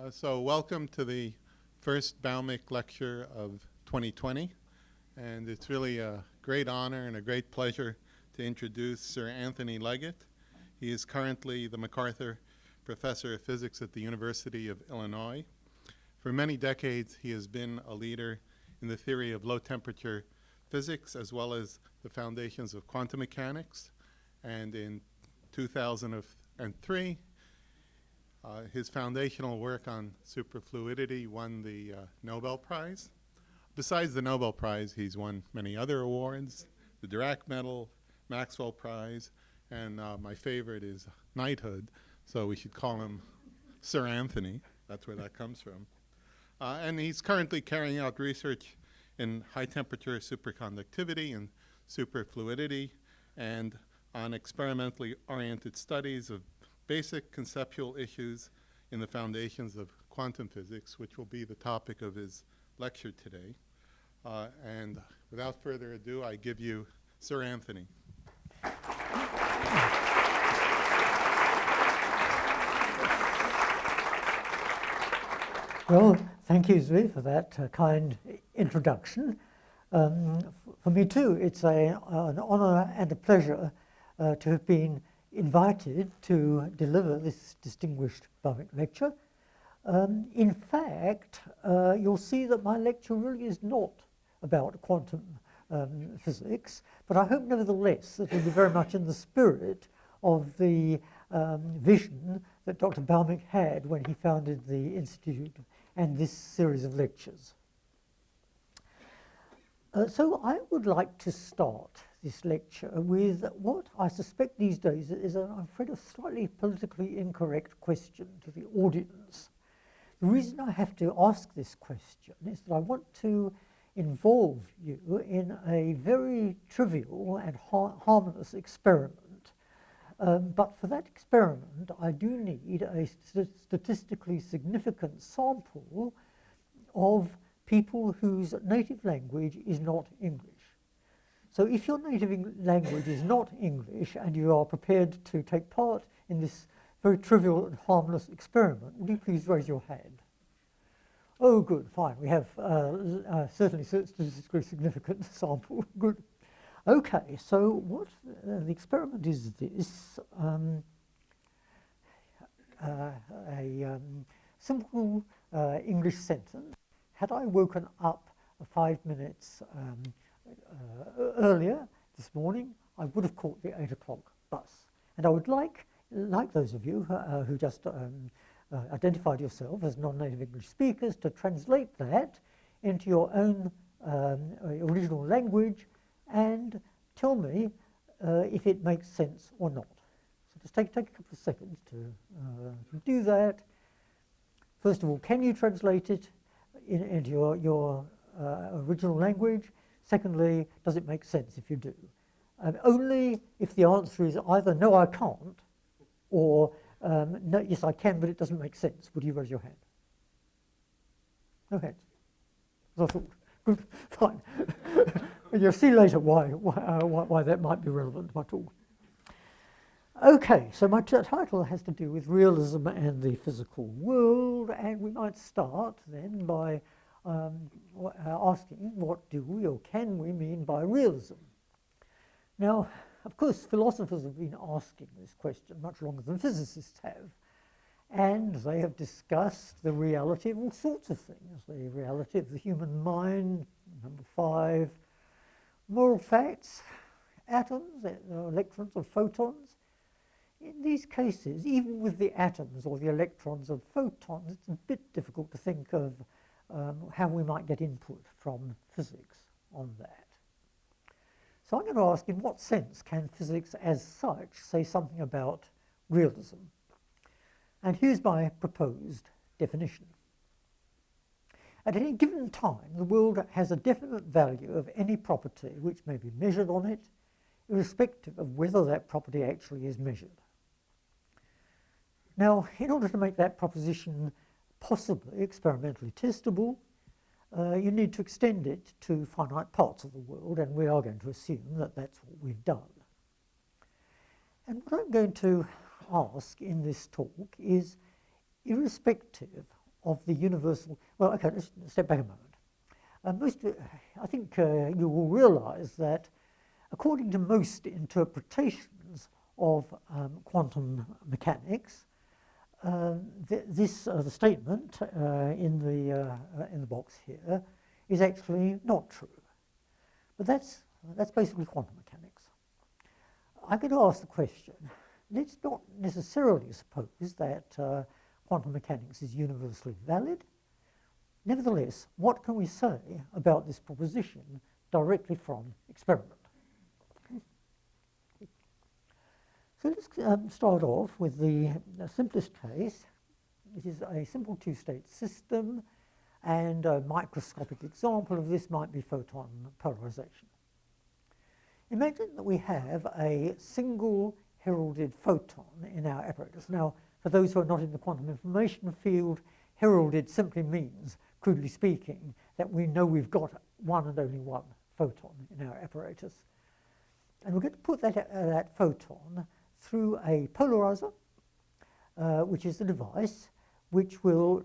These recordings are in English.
So welcome to the first Bhaumik lecture of 2020. And it's really a great honor and a great pleasure to introduce Sir Anthony Leggett. He is currently the MacArthur Professor of Physics at the University of Illinois. For many decades, he has been a leader in the theory of low-temperature physics as well as the foundations of quantum mechanics. And in 2003, his foundational work on superfluidity won the Nobel Prize. Besides the Nobel Prize, he's won many other awards, the Dirac Medal, Maxwell Prize, and my favorite is knighthood, so we should call him Sir Anthony. That's where that comes from. And he's currently carrying out research in high-temperature superconductivity and superfluidity and on experimentally oriented studies of basic conceptual issues in the foundations of quantum physics, which will be the topic of his lecture today. And without further ado, I give you Sir Anthony. Well, thank you, Zvi, for that kind introduction. For me too, it's an honor and a pleasure to have been invited to deliver this distinguished Bhaumik lecture. In fact, you'll see that my lecture really is not about quantum physics, but I hope nevertheless that it will be very much in the spirit of the vision that Dr. Bhaumik had when he founded the Institute and this series of lectures. So I would like to start this lecture with what I suspect these days is, I'm afraid, a slightly politically incorrect question to the audience. The reason I have to ask this question is that I want to involve you in a very trivial and harmless experiment. But for that experiment, I do need a statistically significant sample of people whose native language is not English. So if your native language is not English and you are prepared to take part in this very trivial and harmless experiment, would you please raise your hand? Oh, good, fine. We have certainly statistically significant sample. Good. Okay, so what the experiment is this. A simple English sentence. Had I woken up 5 minutes earlier this morning, I would have caught the 8 o'clock bus. And I would like those of you who just identified yourself as non-native English speakers to translate that into your own original language and tell me if it makes sense or not. So just take a couple of seconds to do that. First of all, can you translate it into your original language? Secondly, does it make sense if you do? And only if the answer is either no, I can't, or no, yes, I can, but it doesn't make sense, would you raise your hand? No hands. As I thought. Good, fine. You'll see later why that might be relevant to my talk. Okay, so my title has to do with realism and the physical world, and we might start then by asking what do we or can we mean by realism? Now, of course, philosophers have been asking this question much longer than physicists have, and they have discussed the reality of all sorts of things, the reality of the human mind, number 5, moral facts, atoms, electrons or photons. In these cases, even with the atoms or the electrons or photons, it's a bit difficult to think of how we might get input from physics on that. So I'm going to ask, in what sense can physics as such say something about realism? And here's my proposed definition. At any given time, the world has a definite value of any property which may be measured on it, irrespective of whether that property actually is measured. Now, in order to make that proposition possibly experimentally testable, you need to extend it to finite parts of the world, and we are going to assume that that's what we've done. And what I'm going to ask in this talk is, irrespective of the universal. Well, okay, let's step back a moment. I think you will realize that according to most interpretations of quantum mechanics, the statement in the box here is actually not true. But that's basically quantum mechanics. I'm going to ask the question, let's not necessarily suppose that quantum mechanics is universally valid. Nevertheless, what can we say about this proposition directly from experiment? So let's start off with the simplest case. It is a simple two-state system, and a microscopic example of this might be photon polarization. Imagine that we have a single heralded photon in our apparatus. Now, for those who are not in the quantum information field, heralded simply means, crudely speaking, that we know we've got one and only one photon in our apparatus. And we're going to put that photon through a polarizer, which is the device which will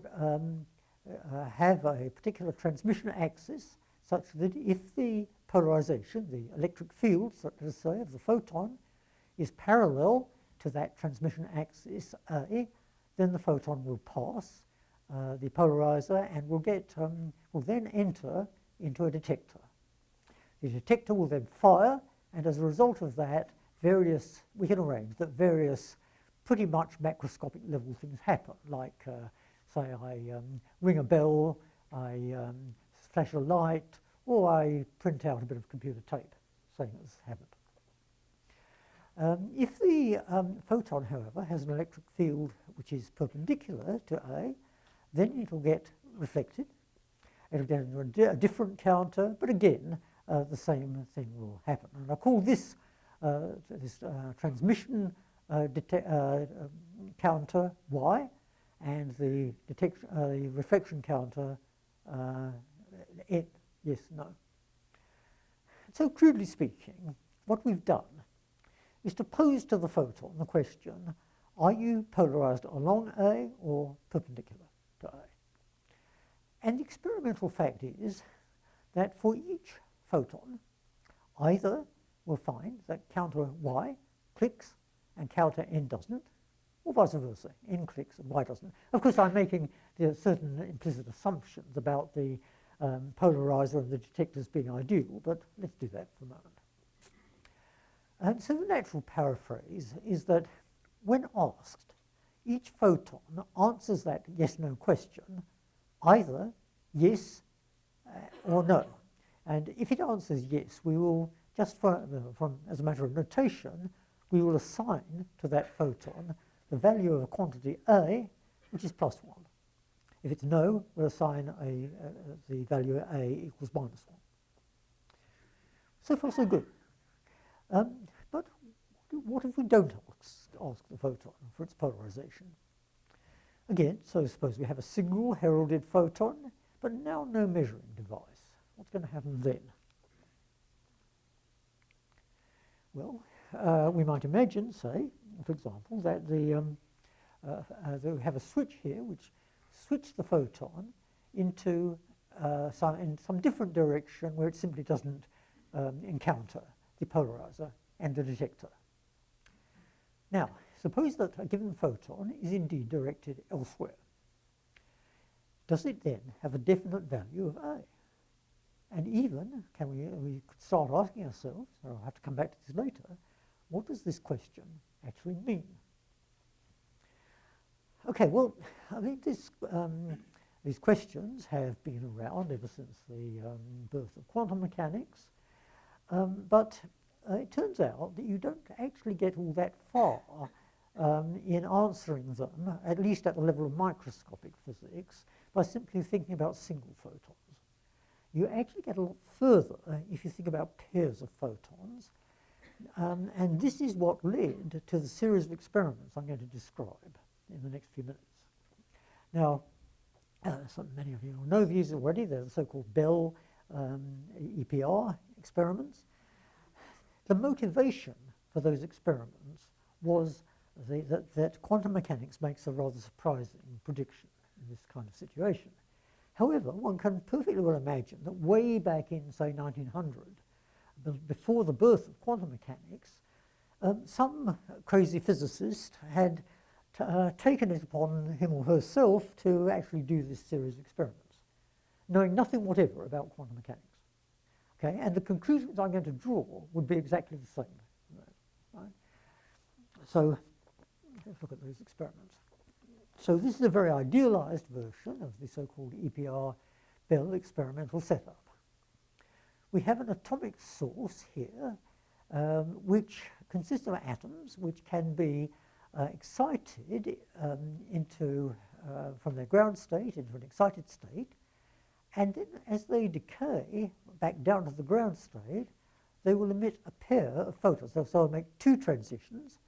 have a particular transmission axis such that if the polarization, the electric field, so to say, of the photon is parallel to that transmission axis A, then the photon will pass the polarizer and will then enter into a detector. The detector will then fire, and as a result of that, we can arrange that various pretty much macroscopic level things happen, like say I ring a bell, I flash a light, or I print out a bit of computer tape, same as happened. If the photon, however, has an electric field which is perpendicular to A, then it will get reflected. It will get into a different counter, but again, the same thing will happen. And I call this transmission counter Y, and the reflection counter N. Yes, no. So crudely speaking, what we've done is to pose to the photon the question, are you polarized along A or perpendicular to A? And the experimental fact is that for each photon, either we'll find that counter Y clicks and counter N doesn't, or vice versa, N clicks and Y doesn't. Of course, I'm making certain implicit assumptions about the polarizer and the detectors being ideal, but let's do that for a moment. And so the natural paraphrase is that when asked, each photon answers that yes-no question, either yes or no. And if it answers yes, we will, just as a matter of notation, we will assign to that photon the value of a quantity A, which is +1. If it's no, we'll assign the value A equals -1. So far, so good. But what if we don't ask the photon for its polarization? Again, so suppose we have a single heralded photon, but now no measuring device. What's going to happen then? Well, we might imagine, say, for example, that we have a switch here which switches the photon into in some different direction where it simply doesn't encounter the polarizer and the detector. Now, suppose that a given photon is indeed directed elsewhere. Does it then have a definite value of A? And even, we could start asking ourselves, or I'll have to come back to this later, what does this question actually mean? Okay, well, I think these questions have been around ever since the birth of quantum mechanics, but it turns out that you don't actually get all that far in answering them, at least at the level of microscopic physics, by simply thinking about single photons. You actually get a lot further if you think about pairs of photons, and this is what led to the series of experiments I'm going to describe in the next few minutes. Now, many of you will know these already. They're the so-called Bell EPR experiments. The motivation for those experiments was that quantum mechanics makes a rather surprising prediction. in this kind of situation. However, one can perfectly well imagine that way back in, say, 1900, before the birth of quantum mechanics, some crazy physicist had taken it upon him or herself to actually do this series of experiments, knowing nothing whatever about quantum mechanics. Okay, and the conclusions I'm going to draw would be exactly the same. Right? So let's look at those experiments. So this is a very idealized version of the so-called EPR-Bell experimental setup. We have an atomic source here, which consists of atoms which can be excited from their ground state into an excited state, and then as they decay back down to the ground state, they will emit a pair of photons. So they'll make two transitions,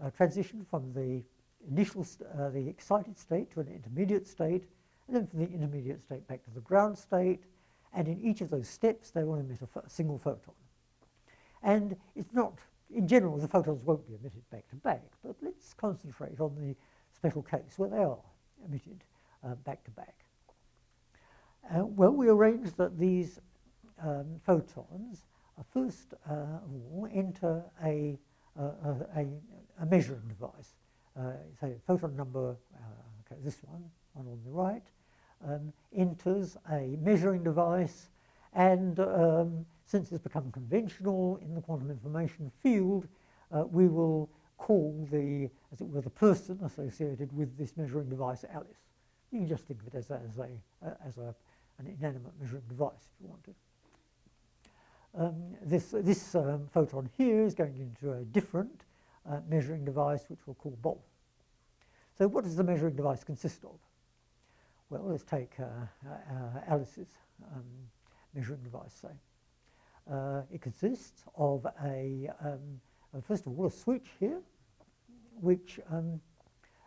a transition from the initial, the excited state to an intermediate state, and then from the intermediate state back to the ground state, and in each of those steps they will emit a single photon. And it's not, in general, the photons won't be emitted back to back, but let's concentrate on the special case where they are emitted back to back. Well, we arrange that these photons first of all enter a measuring device. Say photon number, okay, this one on the right, enters a measuring device, and since it's become conventional in the quantum information field, we will call the, as it were, the person associated with this measuring device Alice. You can just think of it as an inanimate measuring device if you want to. This photon here is going into a different measuring device, which we'll call Bob. So what does the measuring device consist of? Well, let's take Alice's measuring device, say. It consists of first of all, a switch here, which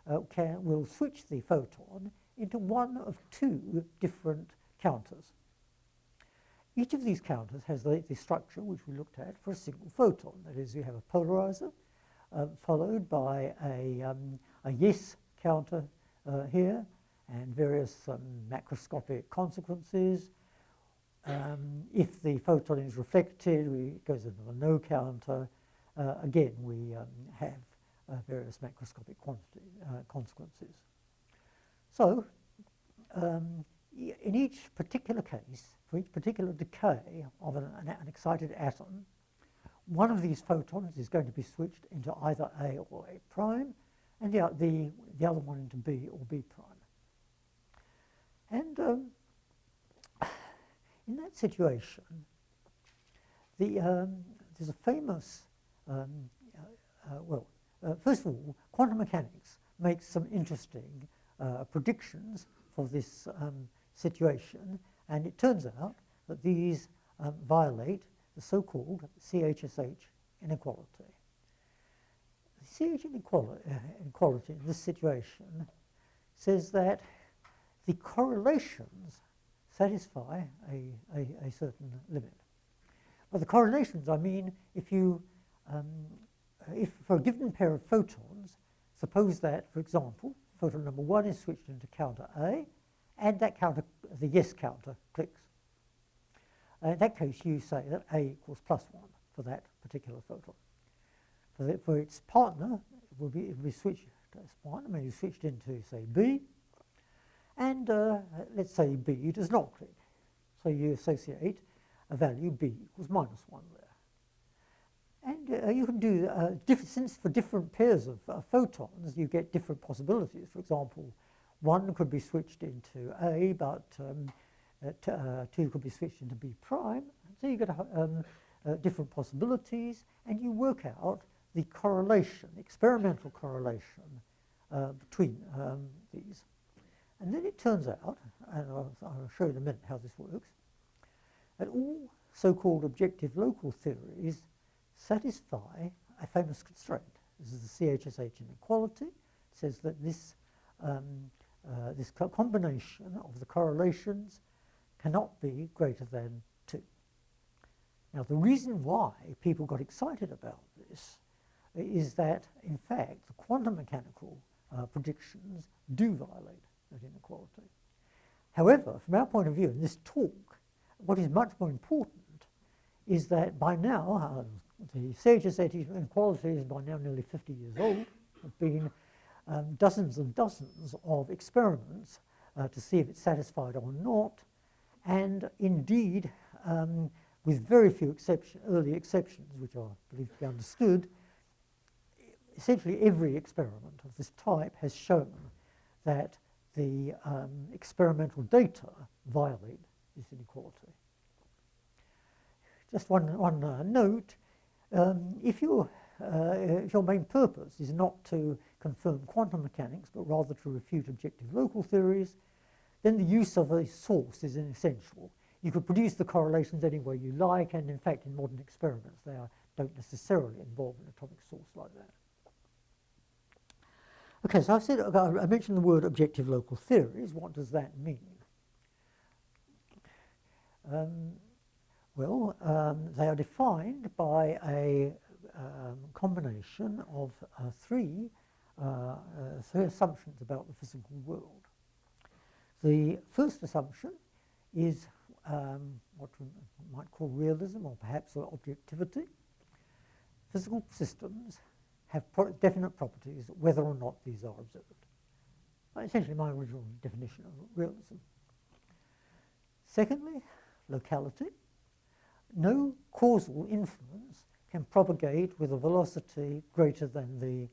will switch the photon into one of two different counters. Each of these counters has the structure which we looked at for a single photon. That is, you have a polarizer followed by a yes counter here and various macroscopic consequences. If the photon is reflected, it goes into a no counter. Again, we have various macroscopic consequences. So, in each particular case, for each particular decay of an excited atom, one of these photons is going to be switched into either A or A prime, and the other one into B or B prime. And in that situation, there's a famous, first of all, quantum mechanics makes some interesting predictions for this situation, and it turns out that these violate the so-called CHSH inequality. The CH inequality in this situation says that the correlations satisfy a certain limit. By the correlations, I mean if for a given pair of photons, suppose that, for example, photon number 1 is switched into counter A, and that counter, the yes counter, clicks. In that case, you say that A equals +1 for that particular photon. For its partner, it will be switched to its partner, maybe switched into, say, B, and let's say B does not click. So you associate a value B equals -1 there. And you can do, since for different pairs of photons, you get different possibilities. For example, one could be switched into A, but two could be switched into B prime. So you get different possibilities, and you work out the correlation, experimental correlation between these. And then it turns out, and I'll show you in a minute how this works, that all so-called objective local theories satisfy a famous constraint. This is the CHSH inequality. It says that this combination of the correlations cannot be greater than 2. Now, the reason why people got excited about this is that, in fact, the quantum mechanical predictions do violate that inequality. However, from our point of view in this talk, what is much more important is that by now, the CHSH inequality is by now nearly 50 years old. There have been dozens and dozens of experiments to see if it's satisfied or not, and indeed, with very few early exceptions, which are believed to be understood, essentially every experiment of this type has shown that the experimental data violate this inequality. Just one note, if your main purpose is not to confirm quantum mechanics, but rather to refute objective local theories, then the use of a source is essential. You could produce the correlations any way you like, and in fact in modern experiments they don't necessarily involve an atomic source like that. Okay, so I mentioned the word objective local theories. What does that mean? They are defined by a combination of three assumptions about the physical world. The first assumption is what we might call realism, or perhaps objectivity. Physical systems have definite properties whether or not these are observed. Essentially my original definition of realism. Secondly, locality. No causal influence can propagate with a velocity greater than the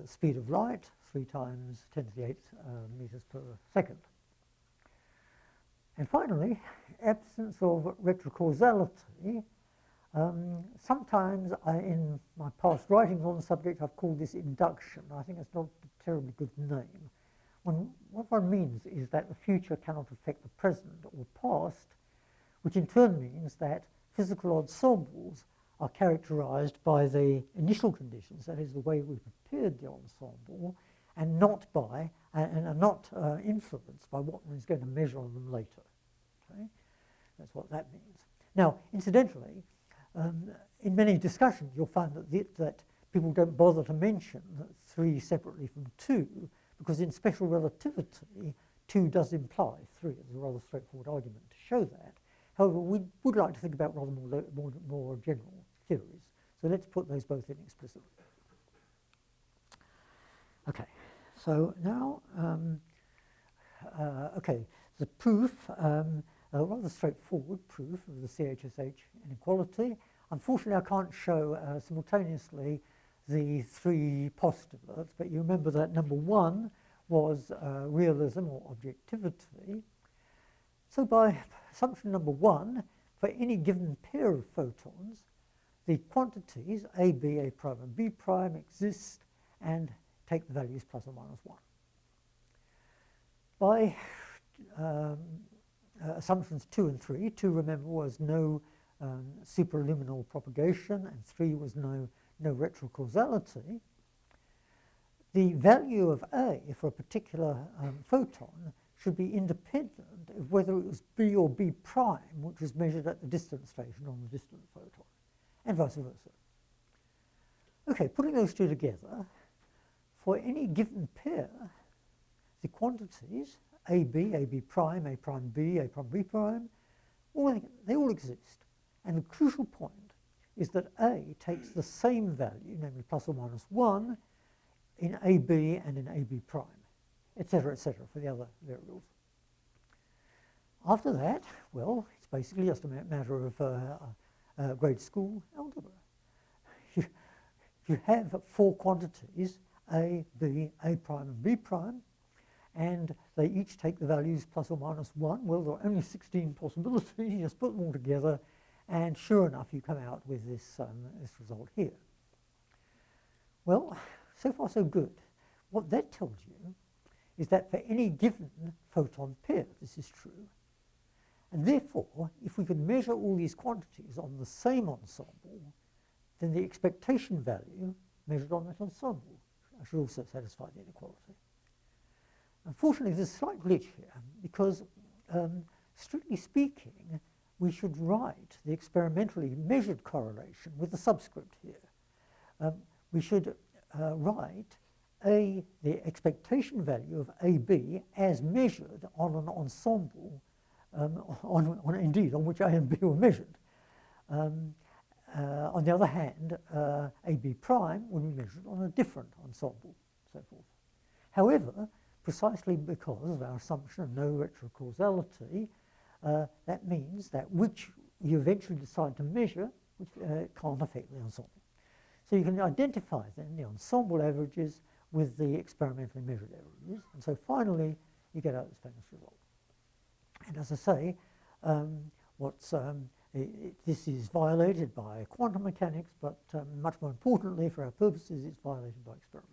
speed of light, 3 times 10 to the 8th meters per second. And finally, absence of retrocausality. Sometimes in my past writings on the subject I've called this induction. I think it's not a terribly good name. What one means is that the future cannot affect the present or past, which in turn means that physical ensembles are characterized by the initial conditions, that is the way we prepared the ensemble, and not by and are not influenced by what one is going to measure on them later. Okay? That's what that means. Now, incidentally, in many discussions you'll find that people don't bother to mention 3 separately from 2, because in special relativity 2 does imply 3. It's a rather straightforward argument to show that. However, we would like to think about rather more general theories. So let's put those both in explicitly. Okay, so now, the proof, a rather straightforward proof of the CHSH inequality. Unfortunately, I can't show simultaneously the 3 postulates, but you remember that number 1 was realism or objectivity. So by assumption number 1, for any given pair of photons, the quantities A, B, A prime, and B prime exist and take the values plus or minus 1. By assumptions 2 and 3, 2, remember, was no superluminal propagation, and 3 was no retrocausality. The value of A for a particular photon should be independent of whether it was B or B prime, which was measured at the distant station on the distant photon, and vice versa. Okay, putting those 2 together, for any given pair, the quantities AB prime, A prime B, A prime B prime, they all exist. And the crucial point is that A takes the same value, namely plus or minus 1, in AB and in AB prime, etc., for the other variables. After that, well, it's basically just a matter of grade school algebra. If you have 4 quantities, A, B, A prime, and B prime, and they each take the values plus or minus 1, well, there are only 16 possibilities. You just put them all together, and sure enough, you come out with this result here. Well, so far so good. What that tells you is that for any given photon pair, this is true. And therefore, if we can measure all these quantities on the same ensemble, then the expectation value measured on that ensemble should also satisfy the inequality. Unfortunately, there's a slight glitch here, because strictly speaking, we should write the experimentally measured correlation with the subscript here. We should write the expectation value of AB as measured on an ensemble, indeed on which A and B were measured. On the other hand, AB prime would be measured on a different ensemble, so forth. However, precisely because of our assumption of no retrocausality, that means that which you eventually decide to measure which, can't affect the ensemble. So you can identify then the ensemble averages with the experimentally measured averages, and so finally you get out this famous result. And as I say, this is violated by quantum mechanics, but much more importantly for our purposes, it's violated by experiment.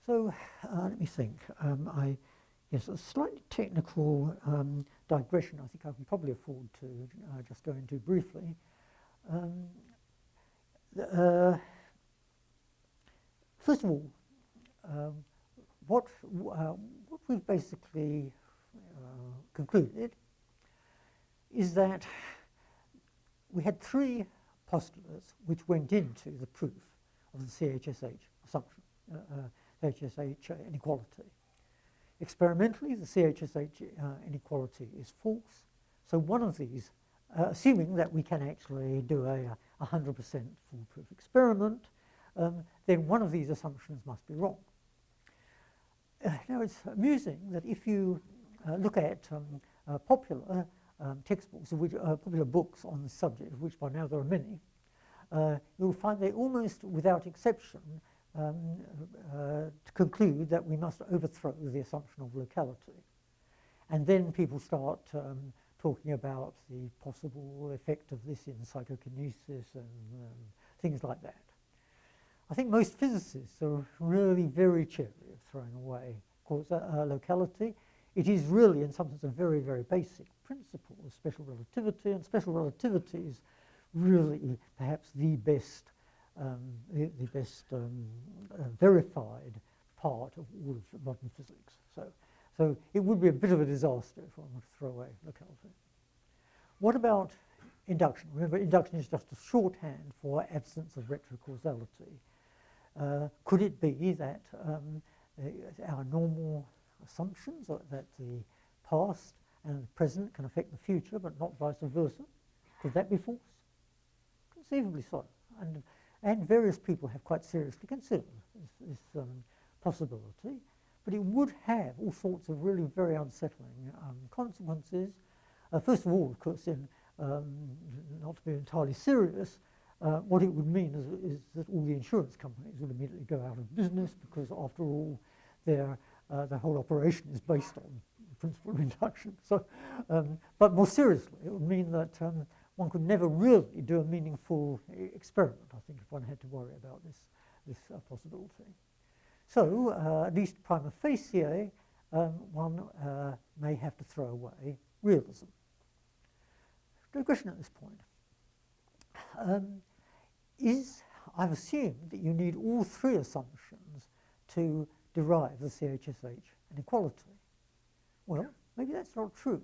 So let me think. Yes, a slightly technical digression I think I can probably afford to just go into briefly. First of all, what we've basically concluded is that we had three postulates which went into the proof of the CHSH assumption, CHSH inequality. Experimentally, the CHSH inequality is false. So one of these, assuming that we can actually do a 100% foolproof experiment, then one of these assumptions must be wrong. Now it's amusing that if you look at popular textbooks, popular books on the subject, of which by now there are many, you'll find they almost without exception to conclude that we must overthrow the assumption of locality. And then people start talking about the possible effect of this in psychokinesis and things like that. I think most physicists are really very chary of throwing away locality. It is really, in some sense, a very, very basic principle of special relativity, and special relativity is really perhaps the best verified part of all of modern physics. So it would be a bit of a disaster if one were to throw away locality. What about induction? Remember, induction is just a shorthand for absence of retrocausality. Could it be that our normal assumptions are that the past and the present can affect the future, but not vice versa? Could that be false? Conceivably so. And various people have quite seriously considered this possibility, but it would have all sorts of really very unsettling consequences. First of all, of course, not to be entirely serious, what it would mean is that all the insurance companies would immediately go out of business because, after all, their whole operation is based on the principle of induction. So, but more seriously, it would mean that one could never really do a meaningful experiment, I think, if one had to worry about this possibility. So, at least prima facie, one may have to throw away realism. Digression at this point. I've assumed that you need all three assumptions to derive the CHSH inequality. Well, maybe that's not true.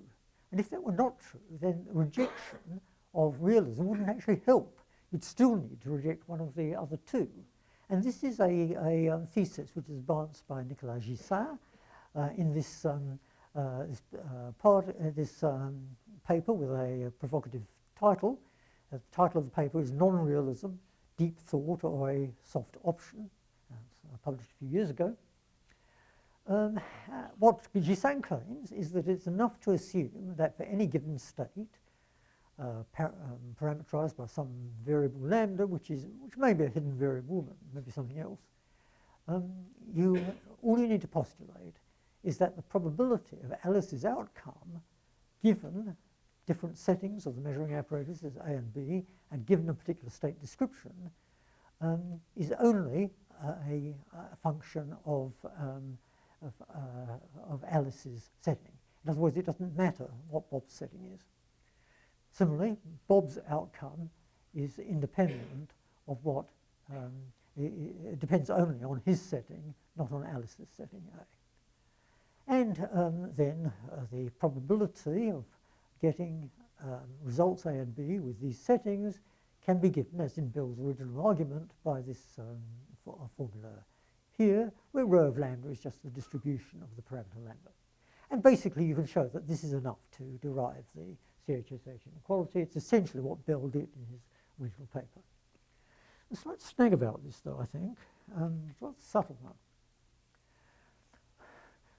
And if that were not true, then rejection of realism wouldn't actually help. You'd still need to reject one of the other two. And this is a thesis which is advanced by Nicolas Gissard in this paper with a provocative title. The title of the paper is Non-Realism, Deep Thought or a Soft Option. Published a few years ago. What Gissard claims is that it's enough to assume that for any given state, parameterized by some variable lambda, which may be a hidden variable, but maybe something else, all you need to postulate is that the probability of Alice's outcome, given different settings of the measuring apparatus as A and B, and given a particular state description, is only a function of Alice's setting. In other words, it doesn't matter what Bob's setting is. Similarly, Bob's outcome is independent of what, it depends only on his setting, not on Alice's setting A. And then the probability of getting results A and B with these settings can be given, as in Bell's original argument, by this formula here, where rho of lambda is just the distribution of the parameter lambda. And basically, you can show that this is enough to derive the CHSH inequality. It's essentially what Bell did in his original paper. The slight snag about this, though, I think, it's a rather subtle one.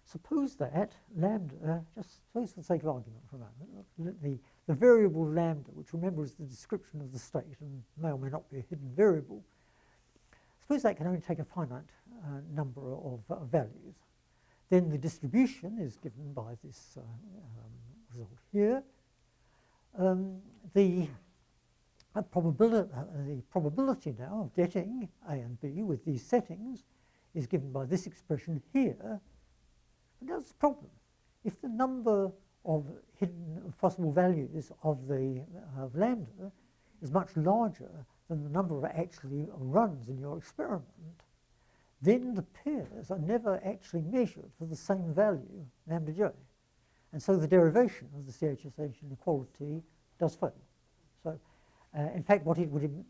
Suppose that lambda, just suppose for the sake of argument for a moment, the variable lambda, which remember is the description of the state and may or may not be a hidden variable, suppose that can only take a finite number of values. Then the distribution is given by this result here. The probability now of getting A and B with these settings is given by this expression here. And that's the problem. If the number of hidden possible values of lambda is much larger than the number of actually runs in your experiment, then the pairs are never actually measured for the same value, lambda j. And so the derivation of the CHSH inequality does fail. So, in fact, what it would,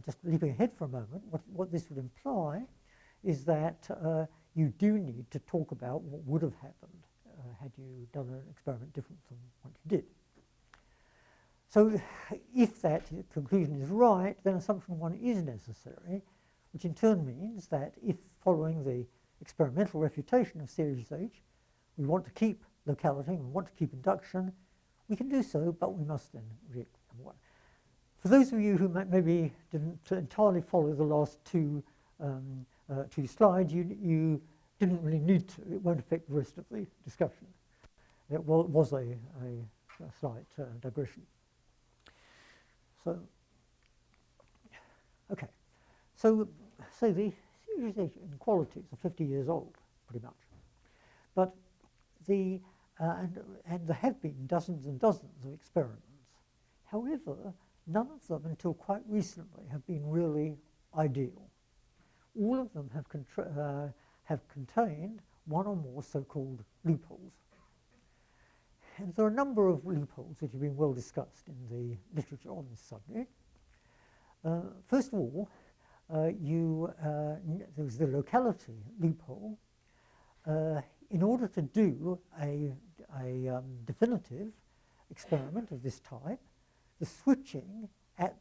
just leaping ahead for a moment, what this would imply is that you do need to talk about what would have happened had you done an experiment different from what you did. So if that conclusion is right, then assumption 1 is necessary, which in turn means that if following the experimental refutation of series H, we want to keep locality, we want to keep induction, we can do so, but we must then reject number 1. For those of you who maybe didn't entirely follow the last two slides, you didn't really need to. It won't affect the rest of the discussion. It was a slight digression. So, okay. So, say the serialization inequalities are 50 years old, pretty much. But and there have been dozens and dozens of experiments. However, none of them until quite recently have been really ideal. All of them have contained one or more so-called loopholes. And there are a number of loopholes which have been well discussed in the literature on this subject. First of all, there's the locality loophole. In order to do a definitive experiment of this type, the switching at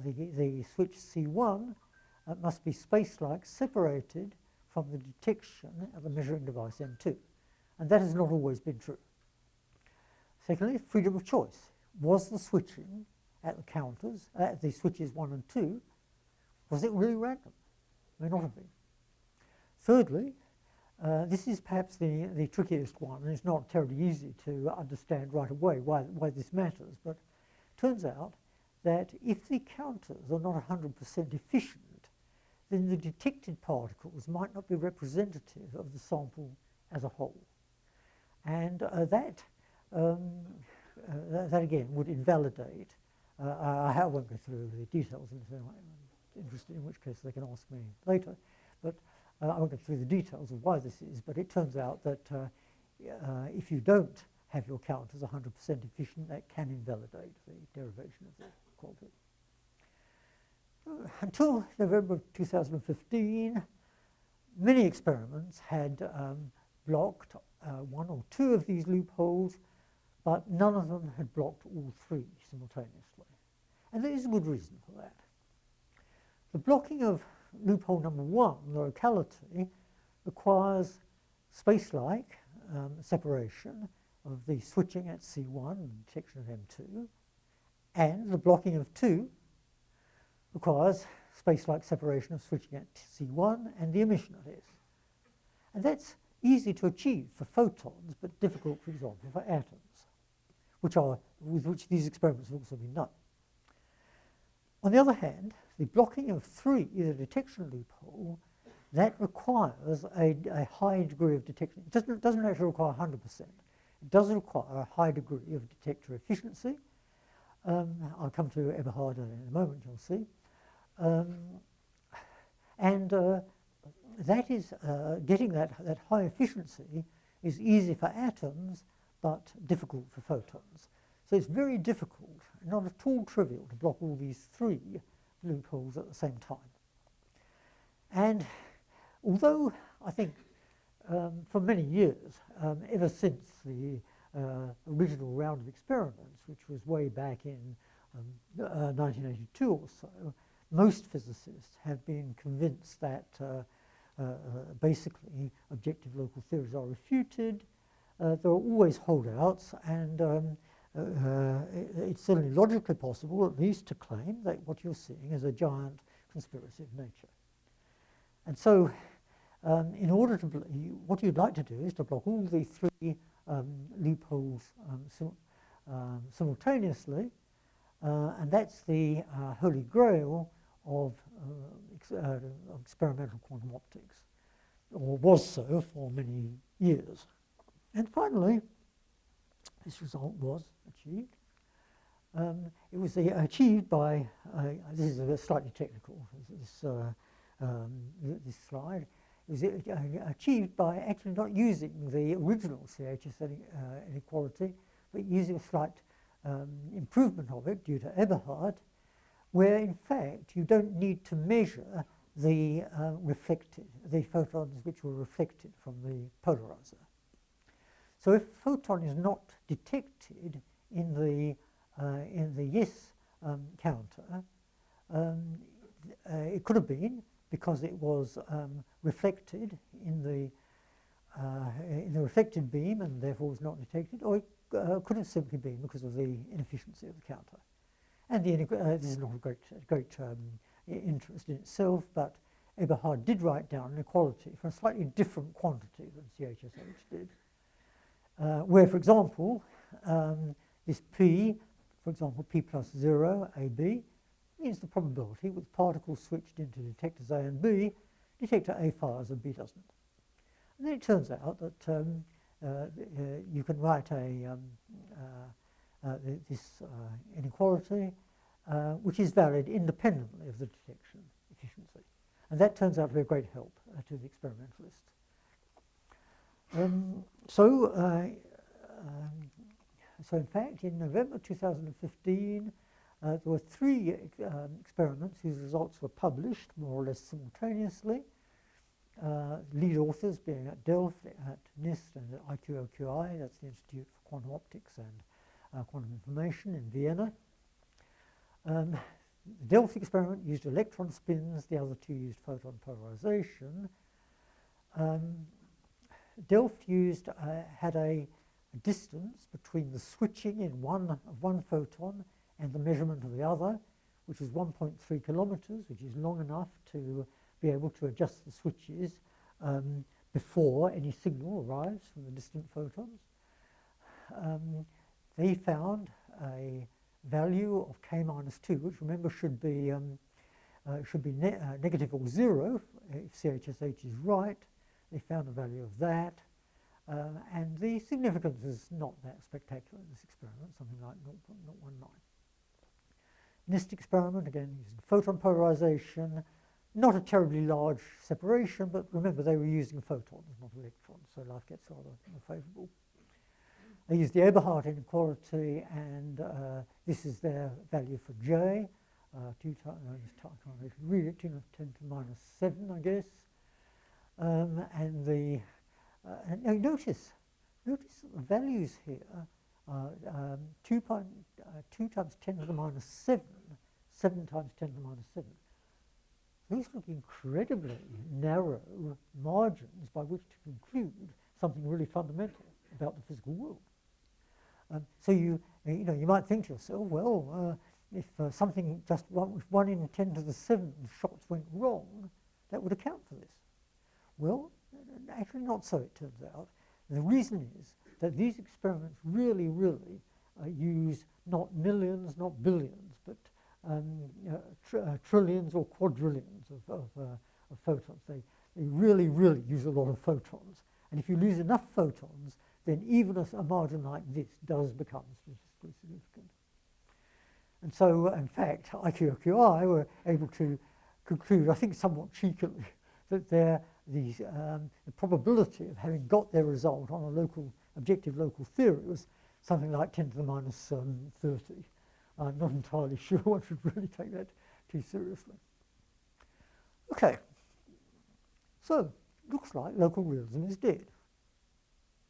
the switch C1 must be space-like separated from the detection of the measuring device M2. And that has not always been true. Secondly, freedom of choice. Was the switching at the counters, at the switches 1 and 2, was it really random? May not have been. Thirdly, this is perhaps the trickiest one, and it's not terribly easy to understand right away why this matters, but it turns out that if the counters are not 100% efficient, then the detected particles might not be representative of the sample as a whole. And that again would invalidate, I won't go through the details if anyone's interested, in which case they can ask me later, but I won't go through the details of why this is, but it turns out that if you don't have your counters 100% efficient, that can invalidate the derivation of the equality. Until November of 2015, many experiments had blocked one or two of these loopholes, but none of them had blocked all three simultaneously. And there is a good reason for that. The blocking of loophole number 1, the locality, requires space-like separation of the switching at C1 and detection of M2, and the blocking of 2 requires space-like separation of switching at C1 and the emission at S. And that's easy to achieve for photons, but difficult, for example, for atoms, with which these experiments have also been done. On the other hand, the blocking of 3, the detection loophole, that requires a high degree of detection. It doesn't actually require 100%. It does require a high degree of detector efficiency. I'll come to Everhard in a moment, you'll see. That is, getting that high efficiency is easy for atoms, but difficult for photons. So it's very difficult, not at all trivial to block all these three loopholes at the same time. And although I think for many years, ever since the original round of experiments, which was way back in 1982 or so, most physicists have been convinced that basically objective local theories are refuted. There are always holdouts, and it's certainly logically possible, at least, to claim that what you're seeing is a giant conspiracy of nature. And so, in order to what you'd like to do is to block all the three loopholes simultaneously, and that's the holy grail of experimental quantum optics, or was so for many years. And finally, this result was achieved. It was achieved by, this is slightly technical, this slide. It was achieved by actually not using the original CHS inequality, but using a slight improvement of it due to Everhard, where in fact you don't need to measure the photons which were reflected from the polarizer. So if a photon is not detected in the yes counter, it could have been because it was reflected in the reflected beam and therefore was not detected, or it could have simply been because of the inefficiency of the counter. And this is not a great interest in itself, but Everhard did write down an inequality for a slightly different quantity than CHSH did, where, for example, this P, for example, P plus 0, AB, means the probability with particles switched into detectors A and B, detector A fires and B doesn't. And then it turns out that you can write this inequality which is valid independently of the detection efficiency. And that turns out to be a great help to the experimentalists. So in fact, in November 2015, there were three experiments whose results were published more or less simultaneously. Lead authors being at Delft, at NIST, and at IQOQI, that's the Institute for Quantum Optics and Quantum Information in Vienna. The Delft experiment used electron spins, the other two used photon polarization. Delft had a distance between the switching in one photon and the measurement of the other, which is 1.3 kilometers, which is long enough to be able to adjust the switches before any signal arrives from the distant photons. They found a value of k minus 2, which remember should be negative or 0 if CHSH is right. They found a value of that. And the significance is not that spectacular in this experiment, something like 0.019. NIST experiment, again using photon polarization, not a terribly large separation, but remember they were using photons, not electrons, so life gets rather more favourable. They used the Everhard inequality, and this is their value for J. 2 times, I can't read it, 10 to the minus 7, I guess. And notice that the values here are 2 times 10 to the minus 7, 7 times 10 to the minus 7. These look incredibly narrow margins by which to conclude something really fundamental about the physical world. So you might think to yourself, well, if something just if 1 in 10 to the 7 shots went wrong, that would account for this. Well, actually not so, it turns out. The reason is that these experiments really use not millions, not billions, but trillions or quadrillions of photons. They really use a lot of photons. And if you lose enough photons, then even a margin like this does become statistically significant. And so, in fact, IQOQI were able to conclude, I think somewhat cheekily, that the probability of having got their result on a objective local theory was something like 10 to the minus 30, I'm not entirely sure one should really take that too seriously. Okay, so looks like local realism is dead.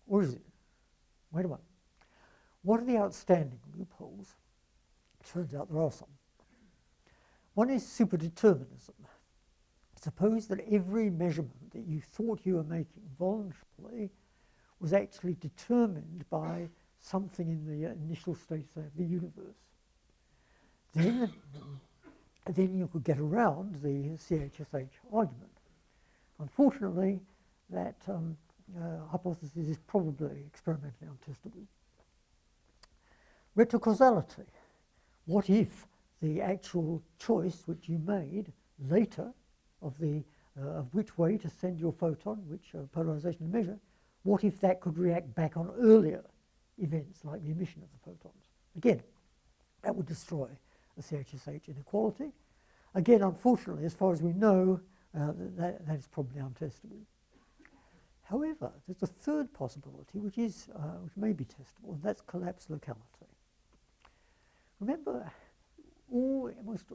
Or is it? Wait a minute. What are the outstanding loopholes? It turns out there are some. One is superdeterminism. Suppose that every measurement that you thought you were making voluntarily was actually determined by something in the initial state, say, of the universe. Then you could get around the CHSH argument. Unfortunately, that hypothesis is probably experimentally untestable. Retrocausality. What if the actual choice which you made later of which way to send your photon, which polarization to measure, what if that could react back on earlier events like the emission of the photons? Again, that would destroy the CHSH inequality. Again, unfortunately, as far as we know, that is probably untestable. However, there's a third possibility which may be testable, and that's collapse locality. Remember, almost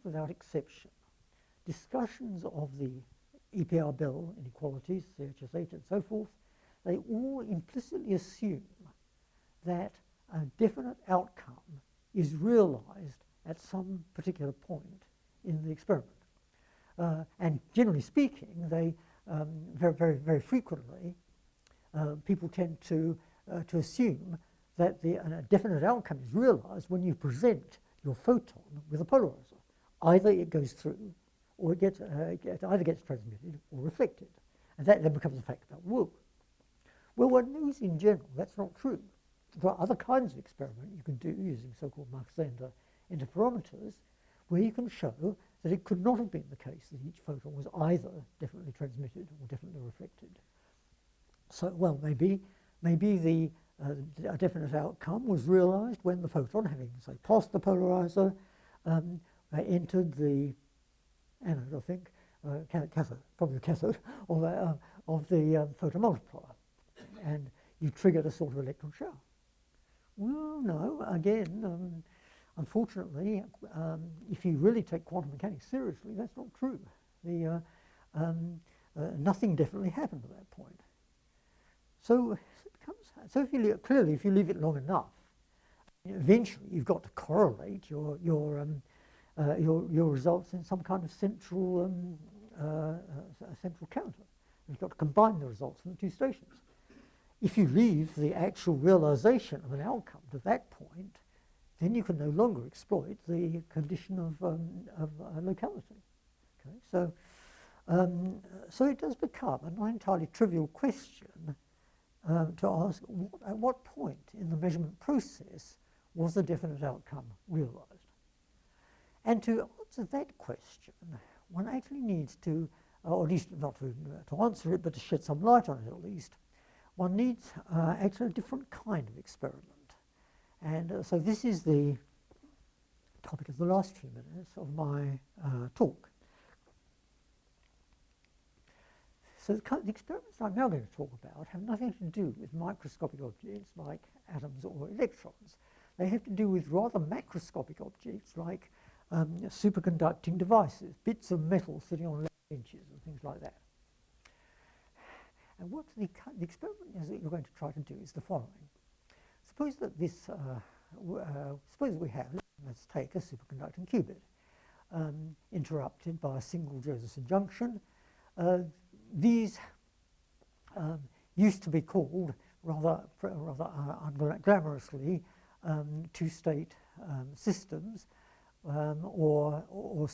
without exception, discussions of the EPR Bell inequalities, CHSH and so forth, they all implicitly assume that a definite outcome is realized at some particular point in the experiment. And generally speaking, they very frequently, people tend to assume that a definite outcome is realized when you present your photon with a polarizer. Either it goes through, or it either gets transmitted or reflected. And that then becomes a fact about the world. Well, one knows in general that's not true. There are other kinds of experiment you can do using so-called Mach-Zehnder interferometers, where you can show that it could not have been the case that each photon was either definitely transmitted or definitely reflected. So, well, maybe a definite outcome was realized when the photon, having, say, passed the polarizer, entered the anode, I think, cathode, probably the cathode, of the photomultiplier. And you triggered a sort of electron shower. Well, no, again, unfortunately, if you really take quantum mechanics seriously, that's not true. Nothing definitely happened at that point. So if you leave it long enough, eventually you've got to correlate your results in some kind of central counter. You've got to combine the results from the two stations. If you leave the actual realization of an outcome to that point, then you can no longer exploit the condition of locality. Okay, so it does become a not entirely trivial question to ask at what point in the measurement process was a definite outcome realized. And to answer that question, one actually needs to, or at least not to answer it, but to shed some light on it at least, one needs actually a different kind of experiment. And so this is the topic of the last few minutes of my talk. So the experiments I'm now going to talk about have nothing to do with microscopic objects like atoms or electrons. They have to do with rather macroscopic objects like superconducting devices, bits of metal sitting on benches and things like that. And what the experiment is that you're going to try to do is the following. Suppose that suppose we have, let's take a superconducting qubit interrupted by a single Josephson junction. These used to be called rather unglamorously two-state systems or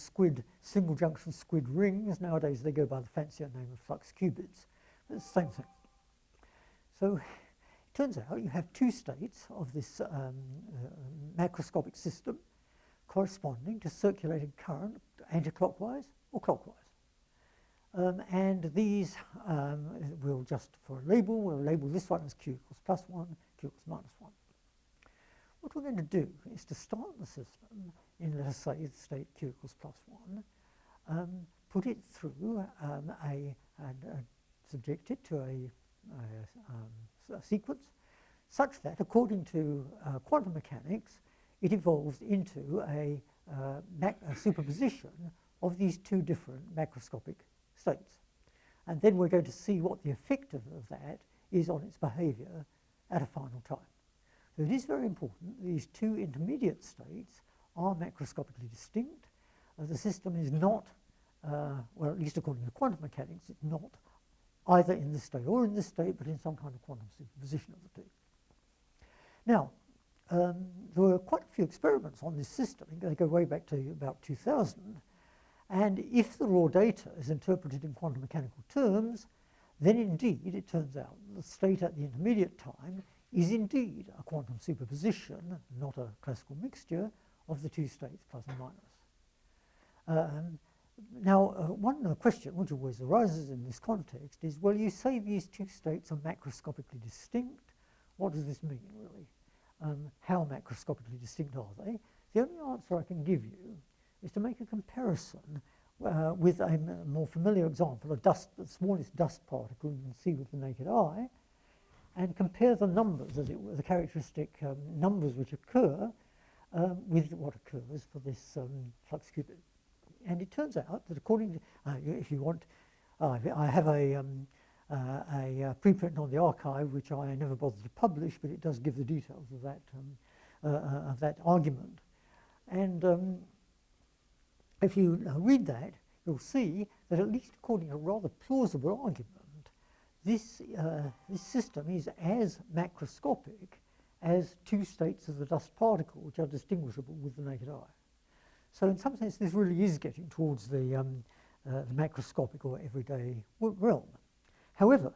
single junction squid rings. Nowadays they go by the fancier name of flux qubits. It's the same thing. So it turns out you have two states of this macroscopic system corresponding to circulating current anticlockwise or clockwise. And these, we'll label this one as Q equals plus 1, Q equals minus 1. What we're going to do is to start the system in, let us say, the state Q equals plus 1, put it through subject it to a sequence such that, according to quantum mechanics, it evolves into a superposition of these two different macroscopic states. And then we're going to see what the effect of that is on its behavior at a final time. So it is very important that these two intermediate states are macroscopically distinct. The system is not, well, at least according to quantum mechanics, it's not either in this state or in this state, but in some kind of quantum superposition of the two. Now, there were quite a few experiments on this system. They go way back to about 2000. And if the raw data is interpreted in quantum mechanical terms, then indeed it turns out the state at the intermediate time is indeed a quantum superposition, not a classical mixture, of the two states plus and minus. Now, one question which always arises in this context is, well, you say these two states are macroscopically distinct. What does this mean, really? How macroscopically distinct are they? The only answer I can give you is to make a comparison with a more familiar example, the smallest dust particle you can see with the naked eye, and compare the numbers, as it were, the characteristic numbers which occur with what occurs for this flux qubit. And it turns out that according to, if you want, I have a preprint on the archive which I never bothered to publish, but it does give the details of that argument. And if you read that, you'll see that at least according to a rather plausible argument, this system is as macroscopic as two states of the dust particle, which are distinguishable with the naked eye. So in some sense, this really is getting towards the macroscopic or everyday realm. However,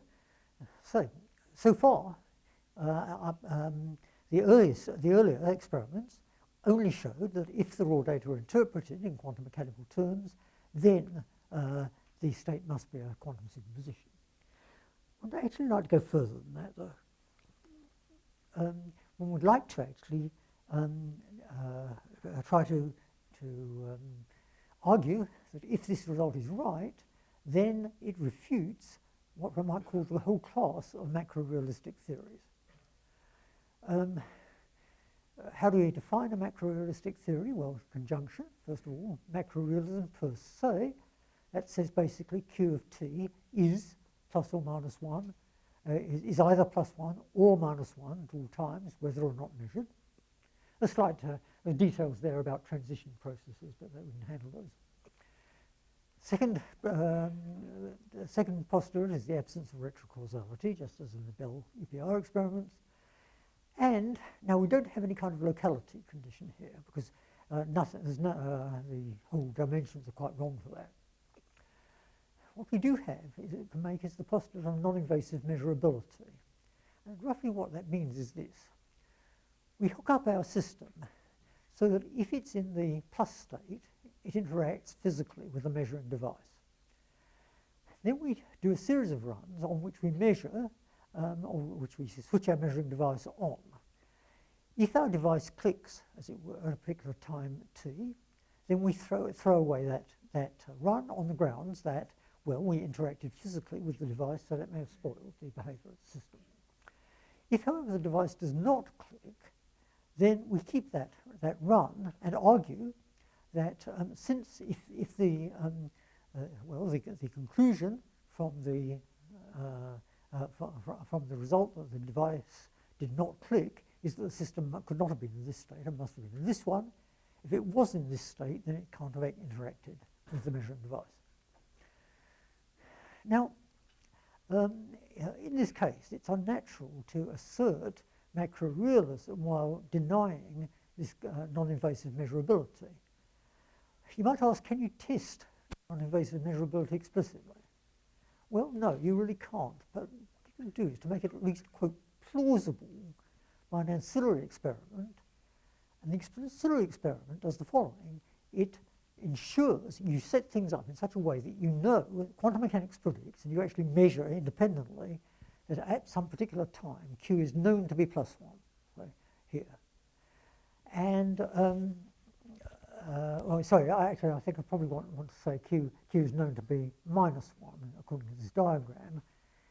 so far, the earlier experiments only showed that if the raw data are interpreted in quantum mechanical terms, then the state must be a quantum superposition. I'd actually like to go further than that, though. One would like to actually try to argue that if this result is right, then it refutes what one might call the whole class of macro-realistic theories. How do we define a macro-realistic theory? Well, conjunction, first of all. Macro-realism per se, that says basically Q of t is plus or minus 1, is either plus 1 or minus 1 at all times, whether or not measured. A slight details there about transition processes, but we can handle those. Second postulate is the absence of retrocausality, just as in the Bell EPR experiments. And now we don't have any kind of locality condition here, because the whole dimensions are quite wrong for that. What we do have to make is the postulate of non-invasive measurability. And roughly what that means is this. We hook up our system so that if it's in the plus state, it interacts physically with the measuring device. Then we do a series of runs on which we measure, or which we switch our measuring device on. If our device clicks, as it were, at a particular time t, then we throw away that run on the grounds that, well, we interacted physically with the device, so that may have spoiled the behavior of the system. If, however, the device does not click, then we keep that run and argue that since if the conclusion from the result that the device did not click is that the system could not have been in this state, it must have been in this one. If it was in this state, then it can't have interacted with the measuring device. Now, in this case, it's unnatural to assert macro-realism while denying this non-invasive measurability. You might ask, can you test non-invasive measurability explicitly? Well, no, you really can't. But what you can do is to make it at least, quote, plausible by an ancillary experiment. And the ancillary experiment does the following. It ensures you set things up in such a way that you know, quantum mechanics predicts, and you actually measure independently that at some particular time, Q is known to be plus 1, so here. And, I think I probably want to say Q is known to be minus 1, according to this diagram.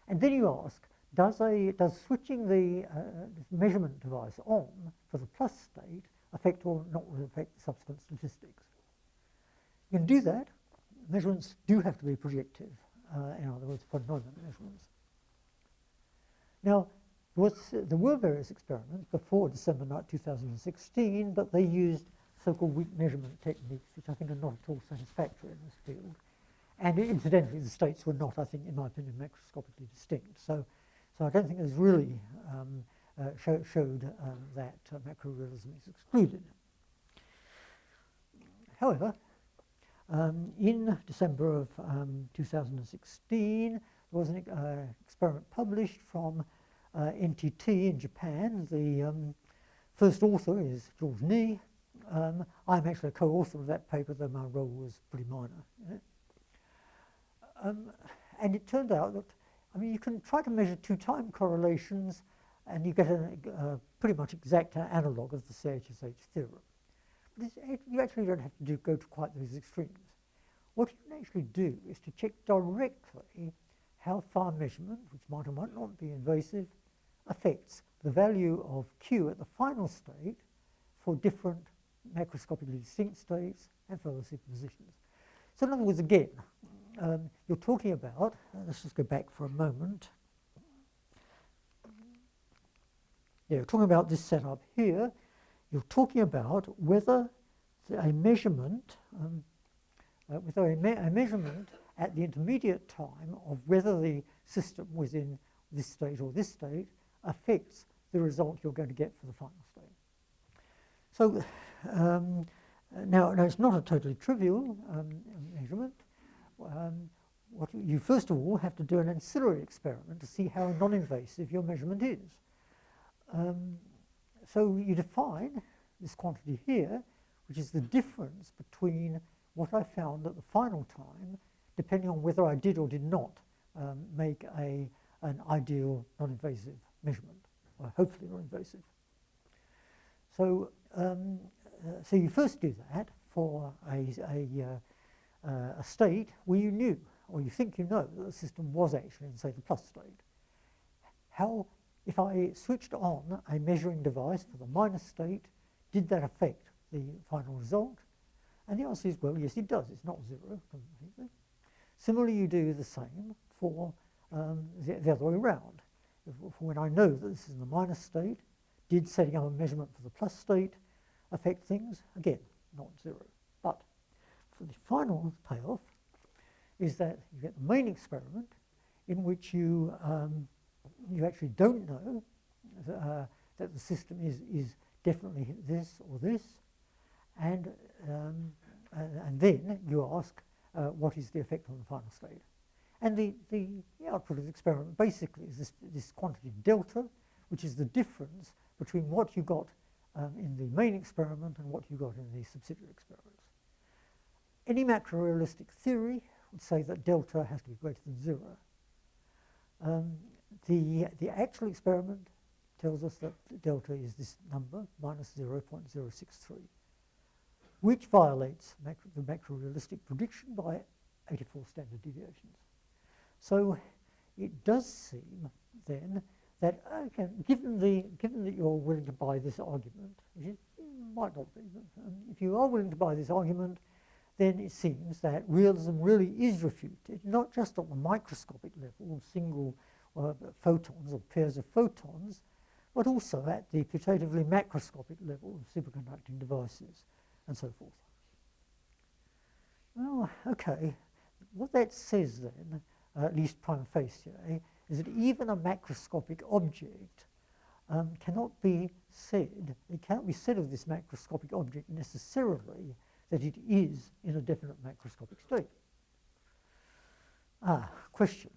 And then you ask, does switching the measurement device on for the plus state affect or not affect the subsequent statistics. You can do that. Measurements do have to be projective, in other words, polynomial measurements. Now, there were various experiments before December 2016, but they used so-called weak measurement techniques, which I think are not at all satisfactory in this field. And incidentally, the states were not, I think, in my opinion, macroscopically distinct. So I don't think there's really showed that macrorealism is excluded. However, in December of 2016, there was an experiment published from NTT in Japan. The first author is George Nee. I'm actually a co-author of that paper, though my role was pretty minor in it. And it turned out that, I mean, you can try to measure two-time correlations and you get a pretty much exact analogue of the CHSH theorem. But you actually don't have to go to quite those extremes. What you can actually do is to check directly how far measurement, which might or might not be invasive, affects the value of Q at the final state for different macroscopically distinct states and further superpositions. So in other words, again, you're talking about, let's just go back for a moment. Yeah, you're talking about this setup here. You're talking about whether a measurement, a measurement at the intermediate time of whether the system was in this state or this state affects the result you're going to get for the final state. So now it's not a totally trivial measurement. What you first of all have to do an ancillary experiment to see how non-invasive your measurement is. So you define this quantity here, which is the difference between what I found at the final time, depending on whether I did or did not make an ideal non-invasive measurement, or hopefully non-invasive. So, so you first do that for a state where you knew, or you think you know, that the system was actually in, say, the plus state. How, if I switched on a measuring device for the minus state, did that affect the final result? And the answer is, well, yes, it does. It's not zero completely. Similarly, you do the same for the other way around. For when I know that this is in the minus state, did setting up a measurement for the plus state affect things? Again, not zero. But for the final payoff is that you get the main experiment in which you actually don't know that the system is definitely this or this, and then you ask what is the effect on the final state. And the output of the experiment basically is this quantity delta, which is the difference between what you got in the main experiment and what you got in the subsidiary experiments. Any macrorealistic theory would say that delta has to be greater than zero. The actual experiment tells us that delta is this number, minus 0.063, which violates the macrorealistic prediction by 84 standard deviations. So it does seem then that, okay, given that you're willing to buy this argument, which you might not be, but if you are willing to buy this argument, then it seems that realism really is refuted, not just on the microscopic level, single photons or pairs of photons, but also at the putatively macroscopic level of superconducting devices and so forth. Well, okay, what that says then, at least prima facie, is that even a macroscopic object cannot be said, it cannot be said of this macroscopic object necessarily that it is in a definite macroscopic state. Question.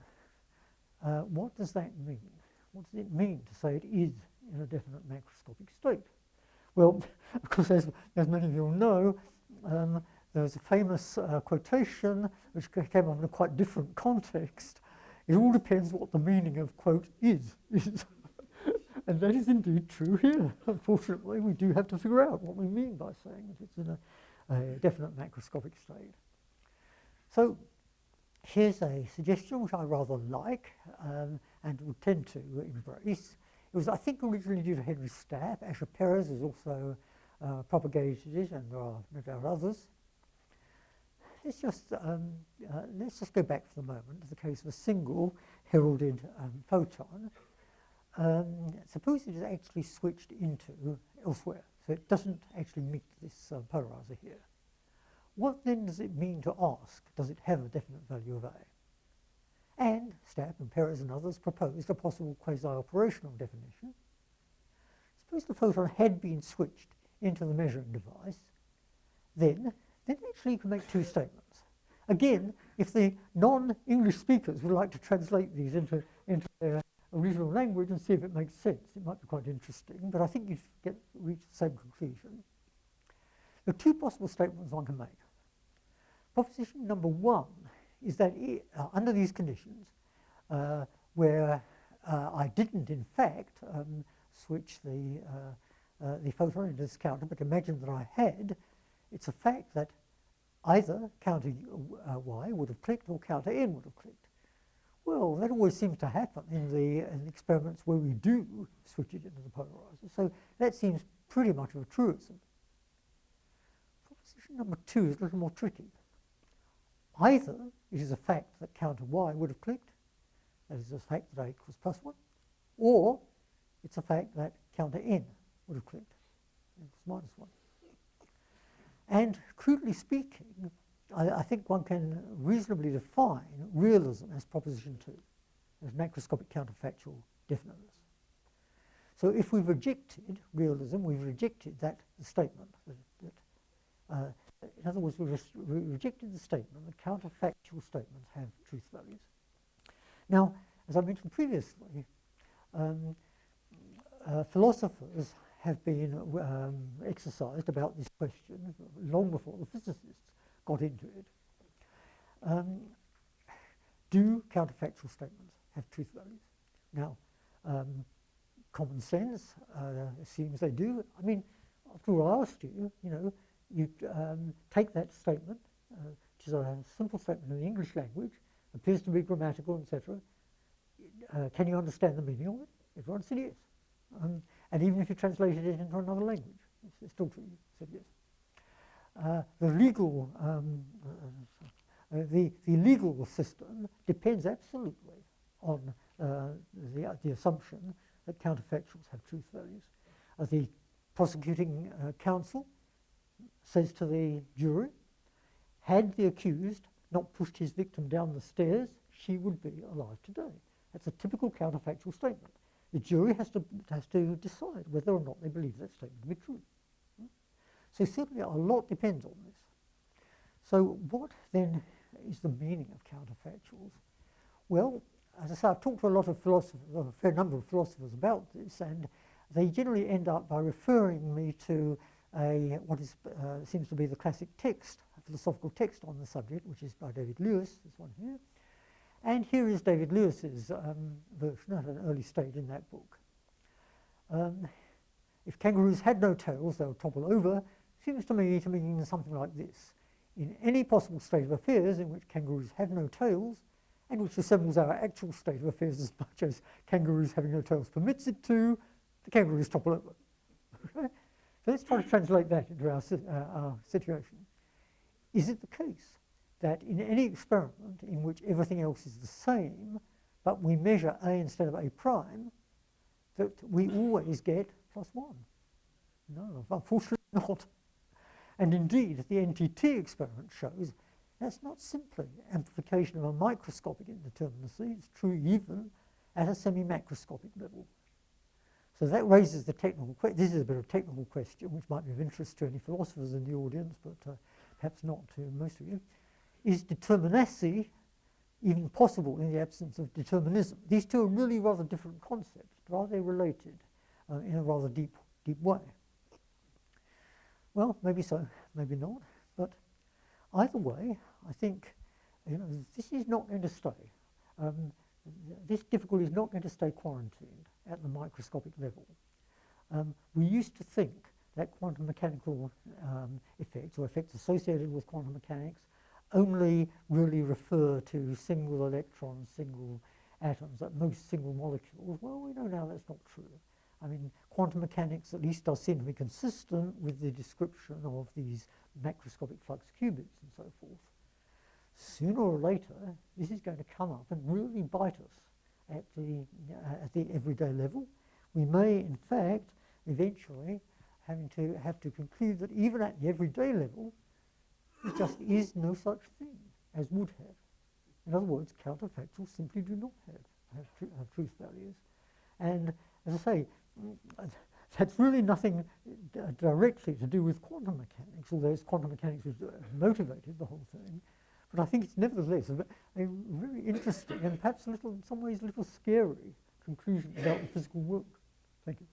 What does that mean? What does it mean to say it is in a definite macroscopic state? Well, of course, as many of you will know, there's a famous quotation which came up in a quite different context. It all depends what the meaning of, quote, is. And that is indeed true here. Unfortunately, we do have to figure out what we mean by saying that it's in a definite macroscopic state. So here's a suggestion which I rather like and would tend to embrace. It was, I think, originally due to Henry Stapp. Asher Perez is also propagated it, and there are no doubt others. Let's just go back for the moment to the case of a single heralded photon. Suppose it is actually switched into elsewhere, so it doesn't actually meet this polarizer here. What then does it mean to ask? Does it have a definite value of A? And Stapp and Perez and others proposed a possible quasi-operational definition. Suppose the photon had been switched into the measuring device, then actually you can make two statements. Again, if the non-English speakers would like to translate these into their original language and see if it makes sense, it might be quite interesting, but I think you'd reach the same conclusion. There are two possible statements one can make. Proposition number one is that under these conditions, where I didn't in fact switch the photon into this counter, but imagine that I had, it's a fact that either counter Y would have clicked or counter N would have clicked. Well, that always seems to happen in the experiments where we do switch it into the polarizer. So that seems pretty much of a truism. Proposition number two is a little more tricky. Either it is a fact that counter Y would have clicked, that is a fact that A equals +1, or it's a fact that counter N would have clicked, equals -1. And crudely speaking, I think one can reasonably define realism as proposition 2, as macroscopic counterfactual definiteness. So if we've rejected realism, we've rejected that statement. In other words, we rejected the statement that counterfactual statements have truth values. Now, as I mentioned previously, philosophers have been exercised about this question long before the physicists got into it. Do counterfactual statements have truth values? Now, common sense assumes they do. I mean, after all, I asked you, you take that statement, which is a simple statement in the English language, appears to be grammatical, etc. Can you understand the meaning of it? Everyone said yes. And even if you translated it into another language, it's still true, you said yes. The legal system depends absolutely on the assumption that counterfactuals have truth values. The prosecuting counsel says to the jury, had the accused not pushed his victim down the stairs, she would be alive today. That's a typical counterfactual statement. The jury has to decide whether or not they believe that statement to be true. So certainly a lot depends on this. So what then is the meaning of counterfactuals? Well, as I say, I've talked to a lot of philosophers, a fair number of philosophers about this, and they generally end up by referring me to what seems to be the classic text, a philosophical text on the subject, which is by David Lewis, this one here. And here is David Lewis's version at an early stage in that book. If kangaroos had no tails, they would topple over, seems to me to mean something like this. In any possible state of affairs in which kangaroos have no tails, and which resembles our actual state of affairs as much as kangaroos having no tails permits it to, the kangaroos topple over. So let's try to translate that into our situation. Is it the case that in any experiment in which everything else is the same, but we measure A instead of A prime, that we always get +1? No, unfortunately not. And indeed, the NTT experiment shows that's not simply amplification of a microscopic indeterminacy, it's true even at a semi-macroscopic level. So that raises the technical question. This is a bit of a technical question, which might be of interest to any philosophers in the audience, but perhaps not to most of you. Is determinacy even possible in the absence of determinism? These two are really rather different concepts, but are they related in a rather deep way? Well, maybe so, maybe not. But either way, I think this is not going to stay. This difficulty is not going to stay quarantined at the microscopic level. We used to think that quantum mechanical effects, or effects associated with quantum mechanics, only really refer to single electrons, single atoms, at most single molecules. Well, we know now that's not true. I mean, quantum mechanics at least does seem to be consistent with the description of these macroscopic flux qubits and so forth. Sooner or later, this is going to come up and really bite us at the everyday level. We may, in fact, eventually have to conclude that even at the everyday level, there just is no such thing as would have. In other words, counterfactuals simply do not have truth values. And as I say, that's really nothing directly to do with quantum mechanics, although it's quantum mechanics which motivated the whole thing. But I think it's nevertheless a very interesting and perhaps in some ways a little scary conclusion about the physical world. Thank you.